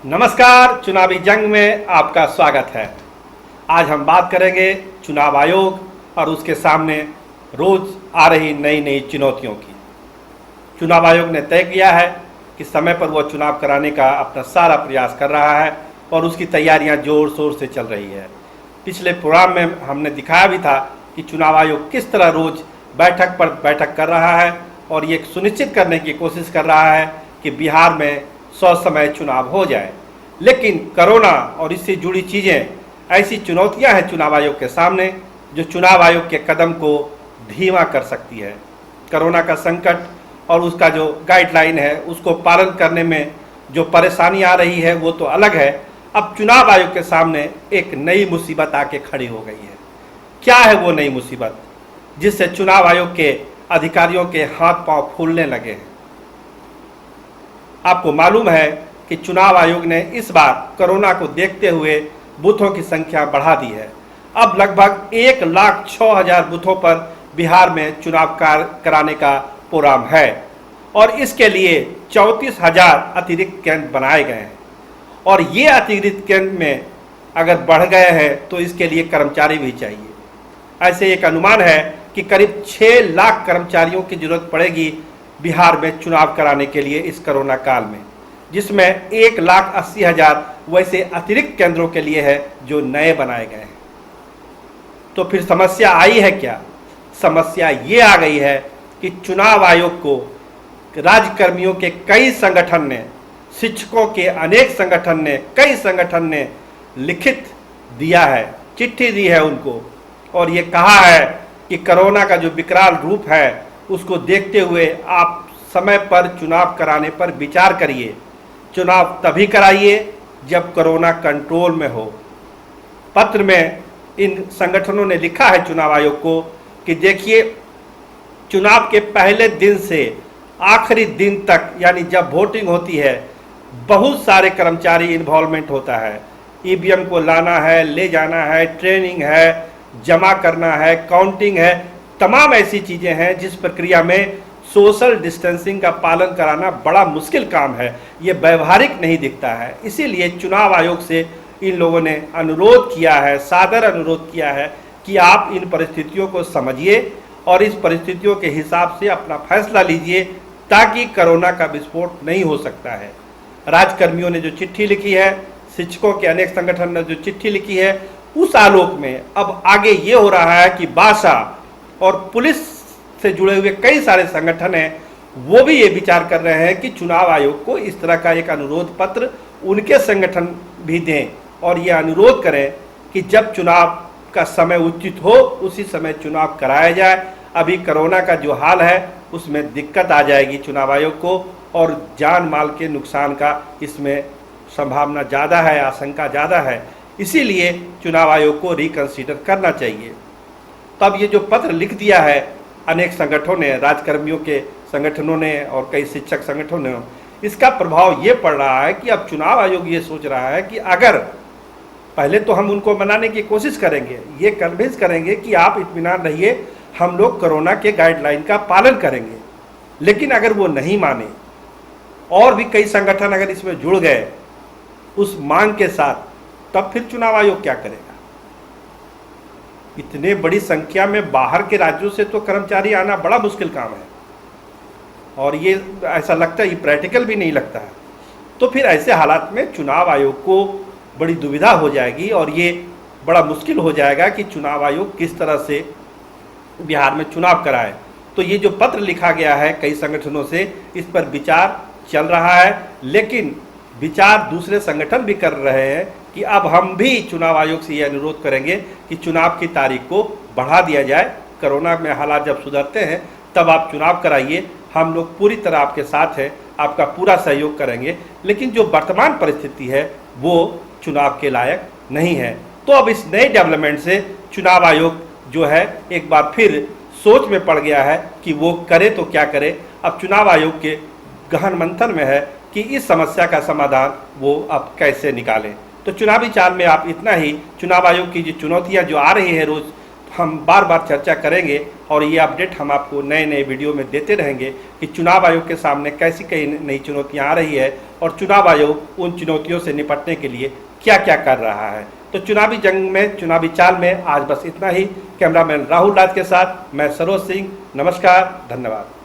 नमस्कार, चुनावी जंग में आपका स्वागत है। आज हम बात करेंगे चुनाव आयोग और उसके सामने रोज आ रही नई नई चुनौतियों की। चुनाव आयोग ने तय किया है कि समय पर वो चुनाव कराने का अपना सारा प्रयास कर रहा है और उसकी तैयारियां जोर शोर से चल रही है। पिछले प्रोग्राम में हमने दिखाया भी था कि चुनाव आयोग किस तरह रोज बैठक पर बैठक कर रहा है और ये सुनिश्चित करने की कोशिश कर रहा है कि बिहार में समय चुनाव हो जाए। लेकिन कोरोना और इससे जुड़ी चीज़ें ऐसी चुनौतियां हैं चुनाव आयोग के सामने जो चुनाव आयोग के कदम को धीमा कर सकती है। कोरोना का संकट और उसका जो गाइडलाइन है उसको पालन करने में जो परेशानी आ रही है वो तो अलग है। अब चुनाव आयोग के सामने एक नई मुसीबत आके खड़ी हो गई है। क्या है वो नई मुसीबत जिससे चुनाव आयोग के अधिकारियों के हाथ पांव फूलने लगे हैं? आपको मालूम है कि चुनाव आयोग ने इस बार कोरोना को देखते हुए बूथों की संख्या बढ़ा दी है। अब लगभग 1,06,000 बूथों पर बिहार में चुनाव कराने का प्रोग्राम है और इसके लिए 34,000 अतिरिक्त केंद्र बनाए गए हैं। और ये अतिरिक्त केंद्र में अगर बढ़ गए हैं तो इसके लिए कर्मचारी भी चाहिए। ऐसे एक अनुमान है कि करीब 6 लाख कर्मचारियों की जरूरत पड़ेगी बिहार में चुनाव कराने के लिए इस कोरोना काल में, जिसमें 1,80,000 वैसे अतिरिक्त केंद्रों के लिए है जो नए बनाए गए हैं। तो फिर समस्या आई है क्या? समस्या ये आ गई है कि चुनाव आयोग को राज्यकर्मियों के कई संगठन ने, शिक्षकों के अनेक संगठन ने, कई संगठन ने लिखित दिया है, चिट्ठी दी है उनको और ये कहा है कि कोरोना का जो विकराल रूप है उसको देखते हुए आप समय पर चुनाव कराने पर विचार करिए। चुनाव तभी कराइए जब कोरोना कंट्रोल में हो। पत्र में इन संगठनों ने लिखा है चुनाव आयोग को कि देखिए, चुनाव के पहले दिन से आखिरी दिन तक यानी जब वोटिंग होती है बहुत सारे कर्मचारी इन्वॉल्वमेंट होता है। ईवीएम को लाना है, ले जाना है, ट्रेनिंग है, जमा करना है, काउंटिंग है, तमाम ऐसी चीज़ें हैं जिस प्रक्रिया में सोशल डिस्टेंसिंग का पालन कराना बड़ा मुश्किल काम है। ये व्यवहारिक नहीं दिखता है। इसीलिए चुनाव आयोग से इन लोगों ने अनुरोध किया है, सादर अनुरोध किया है कि आप इन परिस्थितियों को समझिए और इस परिस्थितियों के हिसाब से अपना फैसला लीजिए ताकि कोरोना का विस्फोट नहीं हो सकता है। राज्यकर्मियों ने जो चिट्ठी लिखी है, शिक्षकों के अनेक संगठन ने जो चिट्ठी लिखी है, उस आलोक में अब आगे ये हो रहा है कि भाषा और पुलिस से जुड़े हुए कई सारे संगठन हैं, वो भी ये विचार कर रहे हैं कि चुनाव आयोग को इस तरह का एक अनुरोध पत्र उनके संगठन भी दें और ये अनुरोध करें कि जब चुनाव का समय उचित हो उसी समय चुनाव कराया जाए। अभी कोरोना का जो हाल है उसमें दिक्कत आ जाएगी चुनाव आयोग को और जान माल के नुकसान का इसमें संभावना ज़्यादा है, आशंका ज़्यादा है। इसीलिए चुनाव आयोग को रिकंसीडर करना चाहिए। तब ये जो पत्र लिख दिया है अनेक संगठनों ने, राज्यकर्मियों के संगठनों ने और कई शिक्षक संगठनों ने, इसका प्रभाव ये पड़ रहा है कि अब चुनाव आयोग ये सोच रहा है कि अगर पहले तो हम उनको मनाने की कोशिश करेंगे, ये कन्विंस करेंगे कि आप इत्मीनान रहिए, हम लोग कोरोना के गाइडलाइन का पालन करेंगे। लेकिन अगर वो नहीं माने और भी कई संगठन अगर इसमें जुड़ गए उस मांग के साथ, तब फिर चुनाव आयोग क्या करेगा? इतने बड़ी संख्या में बाहर के राज्यों से तो कर्मचारी आना बड़ा मुश्किल काम है और ये ऐसा लगता है, ये प्रैक्टिकल भी नहीं लगता है। तो फिर ऐसे हालात में चुनाव आयोग को बड़ी दुविधा हो जाएगी और ये बड़ा मुश्किल हो जाएगा कि चुनाव आयोग किस तरह से बिहार में चुनाव कराए। तो ये जो पत्र लिखा गया है कई संगठनों से, इस पर विचार चल रहा है, लेकिन विचार दूसरे संगठन भी कर रहे हैं कि अब हम भी चुनाव आयोग से ये अनुरोध करेंगे कि चुनाव की तारीख को बढ़ा दिया जाए। कोरोना में हालात जब सुधरते हैं तब आप चुनाव कराइए, हम लोग पूरी तरह आपके साथ हैं, आपका पूरा सहयोग करेंगे। लेकिन जो वर्तमान परिस्थिति है वो चुनाव के लायक नहीं है। तो अब इस नए डेवलपमेंट से चुनाव आयोग जो है एक बार फिर सोच में पड़ गया है कि वो करे तो क्या करे। अब चुनाव आयोग के गहन मंथन में है कि इस समस्या का समाधान वो अब कैसे निकालें। तो चुनावी चाल में आप इतना ही, चुनाव आयोग की जो चुनौतियां जो आ रही है रोज हम बार बार चर्चा करेंगे और ये अपडेट हम आपको नए नए वीडियो में देते रहेंगे कि चुनाव आयोग के सामने कैसी कई नई चुनौतियां आ रही है और चुनाव आयोग उन चुनौतियों से निपटने के लिए क्या क्या कर रहा है। तो चुनावी जंग में, चुनावी चाल में आज बस इतना ही। कैमरामैन राहुल राज के साथ मैं सरोज सिंह। नमस्कार, धन्यवाद।